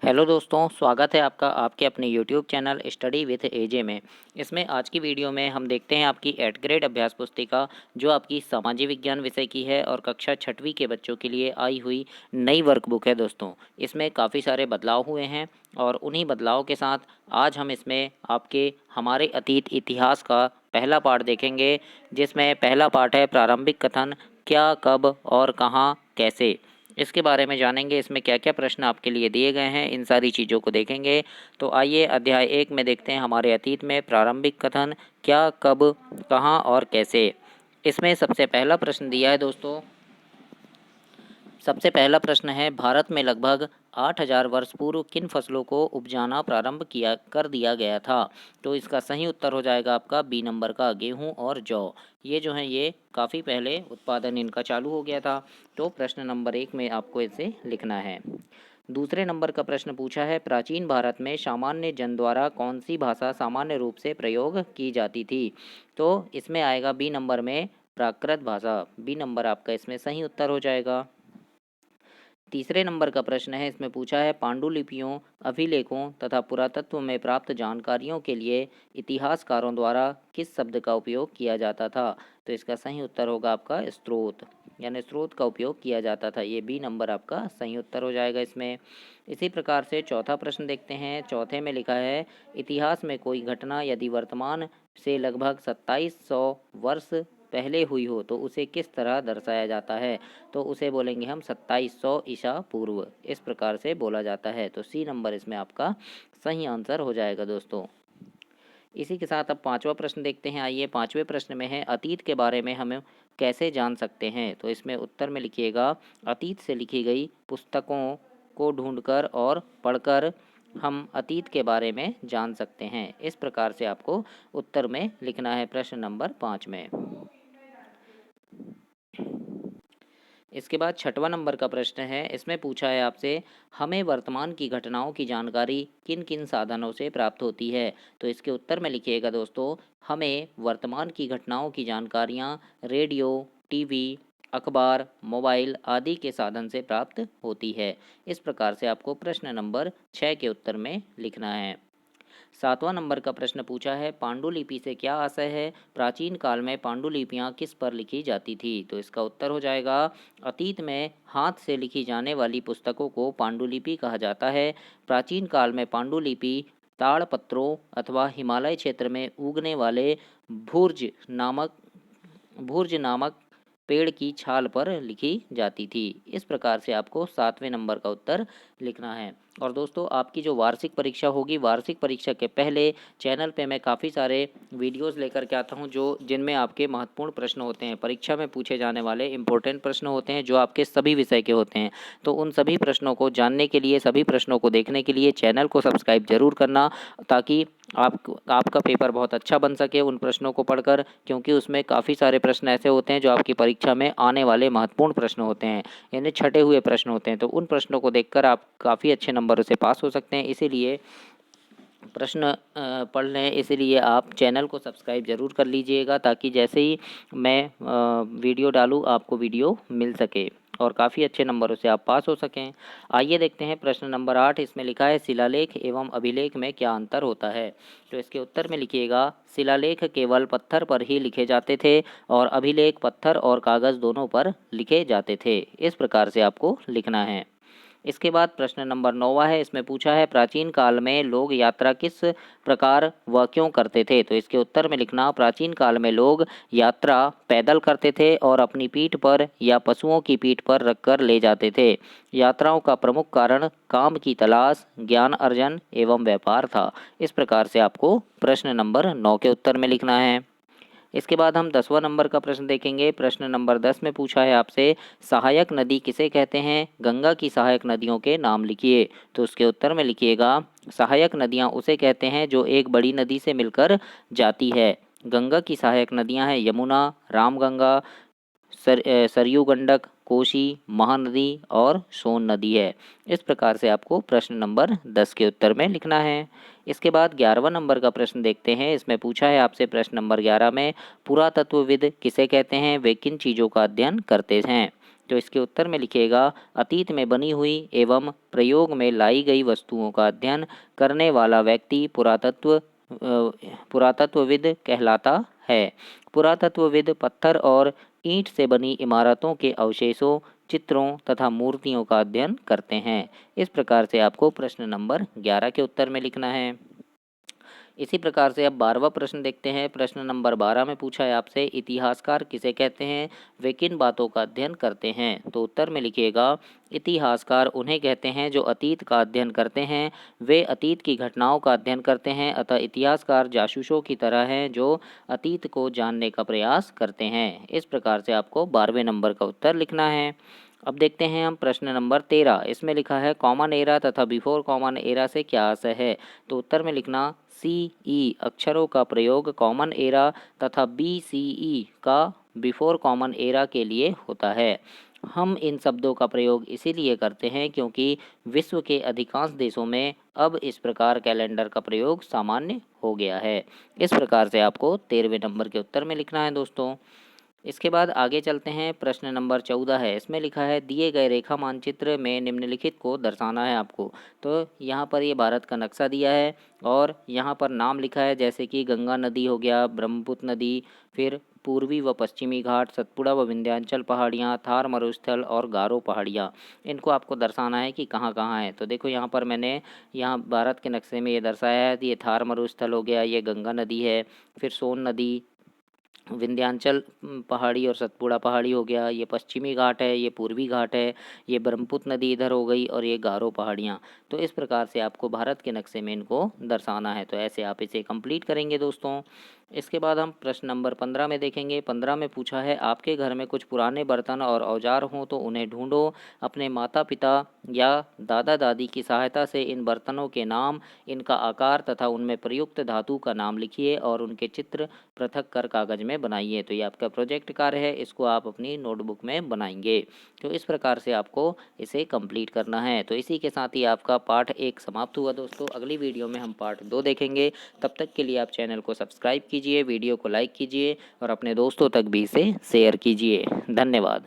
Hello दोस्तों, स्वागत है आपका आपके अपने यूट्यूब चैनल स्टडी विथ एजे में। इसमें आज की वीडियो में हम देखते हैं आपकी 8th ग्रेड अभ्यास पुस्तिका जो आपकी सामाजिक विज्ञान विषय की है और कक्षा 6वीं के बच्चों के लिए आई हुई नई वर्कबुक है। दोस्तों, इसमें काफ़ी सारे बदलाव हुए हैं और उन्हीं बदलाव के साथ आज हम इसमें आपके हमारे अतीत इतिहास का पहला पार्ट देखेंगे, जिसमें पहला पार्ट है प्रारंभिक कथन, क्या, कब और कहाँ, कैसे। इसके बारे में जानेंगे, इसमें क्या क्या प्रश्न आपके लिए दिए गए हैं, इन सारी चीज़ों को देखेंगे। तो आइए अध्याय 1 में देखते हैं हमारे अतीत में प्रारंभिक कथन क्या, कब, कहाँ और कैसे। इसमें सबसे पहला प्रश्न दिया है दोस्तों। सबसे पहला प्रश्न है, भारत में लगभग 8000 वर्ष पूर्व किन फसलों को उपजाना प्रारंभ किया कर दिया गया था। तो इसका सही उत्तर हो जाएगा आपका बी नंबर का, गेहूं और जौ। ये जो है ये काफ़ी पहले उत्पादन इनका चालू हो गया था। तो प्रश्न नंबर 1 में आपको इसे लिखना है। दूसरे नंबर का प्रश्न पूछा है, प्राचीन भारत में सामान्य जन द्वारा कौन सी भाषा सामान्य रूप से प्रयोग की जाती थी। तो इसमें आएगा बी नंबर में प्राकृत भाषा। बी नंबर आपका इसमें सही उत्तर हो जाएगा। तीसरे नंबर का प्रश्न है, इसमें पूछा है, पांडुलिपियों, अभिलेखों तथा पुरातत्व में प्राप्त जानकारियों के लिए इतिहासकारों द्वारा किस शब्द का उपयोग किया जाता था। तो इसका सही उत्तर होगा आपका स्रोत, यानी स्रोत का उपयोग किया जाता था। ये बी नंबर आपका सही उत्तर हो जाएगा इसमें। इसी प्रकार से चौथा प्रश्न देखते हैं। चौथे में लिखा है, इतिहास में कोई घटना यदि वर्तमान से लगभग 2700 वर्ष पहले हुई हो तो उसे किस तरह दर्शाया जाता है। तो उसे बोलेंगे हम 2700 ईसा पूर्व, इस प्रकार से बोला जाता है। तो सी नंबर इसमें आपका सही आंसर हो जाएगा दोस्तों। इसी के साथ अब पांचवा प्रश्न देखते हैं। आइए, पांचवें प्रश्न में है, अतीत के बारे में हम कैसे जान सकते हैं। तो इसमें उत्तर में लिखिएगा, अतीत से लिखी गई पुस्तकों को ढूंढकर और पढ़कर हम अतीत के बारे में जान सकते हैं। इस प्रकार से आपको उत्तर में लिखना है प्रश्न नंबर 5 में। इसके बाद छठवां नंबर का प्रश्न है। इसमें पूछा है आपसे, हमें वर्तमान की घटनाओं की जानकारी किन किन साधनों से प्राप्त होती है। तो इसके उत्तर में लिखिएगा दोस्तों, हमें वर्तमान की घटनाओं की जानकारियाँ रेडियो, टीवी, अखबार, मोबाइल आदि के साधन से प्राप्त होती है। इस प्रकार से आपको प्रश्न नंबर 6 के उत्तर में लिखना है। सातवां नंबर का प्रश्न पूछा है, पांडुलिपि से क्या आशय है। प्राचीन काल में पांडुलिपियाँ किस पर लिखी जाती थी। तो इसका उत्तर हो जाएगा, अतीत में हाथ से लिखी जाने वाली पुस्तकों को पांडुलिपि कहा जाता है। प्राचीन काल में पांडुलिपि ताड़पत्रों अथवा हिमालय क्षेत्र में उगने वाले भूर्ज नामक पेड़ की छाल पर लिखी जाती थी। इस प्रकार से आपको 7वें नंबर का उत्तर लिखना है। और दोस्तों, आपकी जो वार्षिक परीक्षा होगी, वार्षिक परीक्षा के पहले चैनल पे मैं काफ़ी सारे वीडियोस लेकर के आता हूं जो जिनमें आपके महत्वपूर्ण प्रश्न होते हैं, परीक्षा में पूछे जाने वाले इंपॉर्टेंट प्रश्न होते हैं जो आपके सभी विषय के होते हैं। तो उन सभी प्रश्नों को जानने के लिए, सभी प्रश्नों को देखने के लिए चैनल को सब्सक्राइब जरूर करना, ताकि आपका पेपर बहुत अच्छा बन सके उन प्रश्नों को पढ़कर, क्योंकि उसमें काफ़ी सारे प्रश्न ऐसे होते हैं जो आपकी परीक्षा में आने वाले महत्वपूर्ण प्रश्न होते हैं, यानी छटे हुए प्रश्न होते हैं। तो उन प्रश्नों को देखकर आप काफ़ी अच्छे नंबरों से पास हो सकते हैं। इसीलिए प्रश्न पढ़ लें, इसीलिए आप चैनल को सब्सक्राइब ज़रूर कर लीजिएगा, ताकि जैसे ही मैं वीडियो डालूँ आपको वीडियो मिल सके और काफ़ी अच्छे नंबरों से आप पास हो सकें। आइए देखते हैं प्रश्न नंबर 8। इसमें लिखा है, शिलालेख एवं अभिलेख में क्या अंतर होता है। तो इसके उत्तर में लिखिएगा, शिलालेख केवल पत्थर पर ही लिखे जाते थे और अभिलेख पत्थर और कागज़ दोनों पर लिखे जाते थे। इस प्रकार से आपको लिखना है। इसके बाद प्रश्न नंबर 9 है। इसमें पूछा है, प्राचीन काल में लोग यात्रा किस प्रकार व क्यों करते थे। तो इसके उत्तर में लिखना, प्राचीन काल में लोग यात्रा पैदल करते थे और अपनी पीठ पर या पशुओं की पीठ पर रखकर ले जाते थे। यात्राओं का प्रमुख कारण काम की तलाश, ज्ञान अर्जन एवं व्यापार था। इस प्रकार से आपको प्रश्न नंबर 9 के उत्तर में लिखना है। इसके बाद हम 10वां नंबर का प्रश्न देखेंगे। प्रश्न नंबर 10 में पूछा है आपसे, सहायक नदी किसे कहते हैं। गंगा की सहायक नदियों के नाम लिखिए। तो उसके उत्तर में लिखिएगा, सहायक नदियाँ उसे कहते हैं जो एक बड़ी नदी से मिलकर जाती है। गंगा की सहायक नदियाँ हैं यमुना, रामगंगा, सरयू, गंडक, कोसी, महानदी और सोन नदी है। इस प्रकार से आपको प्रश्न नंबर 10 के उत्तर में लिखना है। इसके बाद 11वां नंबर का प्रश्न देखते हैं। इसमें पूछा है आपसे प्रश्न नंबर 11 में, पुरातत्वविद किसे कहते हैं, वे किन चीज़ों का अध्ययन करते हैं। तो इसके उत्तर में लिखिएगा अतीत में बनी हुई एवं प्रयोग में लाई गई वस्तुओं का अध्ययन करने वाला व्यक्ति पुरातत्वविद कहलाता है। पुरातत्वविद पत्थर और ईंट से बनी इमारतों के अवशेषों, चित्रों तथा मूर्तियों का अध्ययन करते हैं। इस प्रकार से आपको प्रश्न नंबर 11 के उत्तर में लिखना है। इसी प्रकार से अब 12वां प्रश्न देखते हैं। प्रश्न नंबर 12 में पूछा है आपसे इतिहासकार किसे कहते हैं, वे किन बातों का अध्ययन करते हैं। तो उत्तर में लिखिएगा इतिहासकार उन्हें कहते हैं जो अतीत का अध्ययन करते हैं, वे अतीत की घटनाओं का अध्ययन करते हैं। अतः इतिहासकार जासूसों की तरह हैं जो अतीत को जानने का प्रयास करते हैं। इस प्रकार से आपको 12वें नंबर का उत्तर लिखना है। अब देखते हैं हम प्रश्न नंबर 13। इसमें लिखा है कॉमन एरा तथा बिफोर कॉमन एरा से क्या आशय है। तो उत्तर में लिखना CE अक्षरों का प्रयोग कॉमन एरा तथा BCE का बिफोर कॉमन एरा के लिए होता है। हम इन शब्दों का प्रयोग इसीलिए करते हैं क्योंकि विश्व के अधिकांश देशों में अब इस प्रकार कैलेंडर का प्रयोग सामान्य हो गया है। इस प्रकार से आपको 13वें नंबर के उत्तर में लिखना है दोस्तों। इसके बाद आगे चलते हैं। प्रश्न नंबर 14 है। इसमें लिखा है दिए गए रेखा मानचित्र में निम्नलिखित को दर्शाना है आपको। तो यहाँ पर ये भारत का नक्शा दिया है और यहाँ पर नाम लिखा है जैसे कि गंगा नदी हो गया, ब्रह्मपुत्र नदी, फिर पूर्वी व पश्चिमी घाट, सतपुड़ा व विंध्याचल पहाड़ियाँ, थार मरुस्थल और गारो पहाड़ियाँ। इनको आपको दर्शाना है कि कहाँ कहाँ है। तो देखो यहाँ पर मैंने यहाँ भारत के नक्शे में ये दर्शाया है। ये थार मरुस्थल हो गया, ये गंगा नदी है, फिर सोन नदी, विंध्याचल पहाड़ी और सतपुड़ा पहाड़ी हो गया, ये पश्चिमी घाट है, ये पूर्वी घाट है, ये ब्रह्मपुत्र नदी इधर हो गई और ये गारो पहाड़ियाँ। तो इस प्रकार से आपको भारत के नक्शे में इनको दर्शाना है। तो ऐसे आप इसे कंप्लीट करेंगे दोस्तों। इसके बाद हम प्रश्न नंबर 15 में देखेंगे। 15 में पूछा है आपके घर में कुछ पुराने बर्तन और औजार हों तो उन्हें ढूंढो। अपने माता पिता या दादा दादी की सहायता से इन बर्तनों के नाम, इनका आकार तथा उनमें प्रयुक्त धातु का नाम लिखिए और उनके चित्र पृथक कर कागज में बनाइए। तो ये आपका प्रोजेक्ट कार्य है, इसको आप अपनी नोटबुक में बनाएंगे। तो इस प्रकार से आपको इसे कंप्लीट करना है। तो इसी के साथ ही आपका पार्ट 1 समाप्त हुआ दोस्तों। अगली वीडियो में हम पार्ट 2 देखेंगे। तब तक के लिए आप चैनल को सब्सक्राइब कीजिए, वीडियो को लाइक कीजिए और अपने दोस्तों तक भी इसे शेयर कीजिए। धन्यवाद।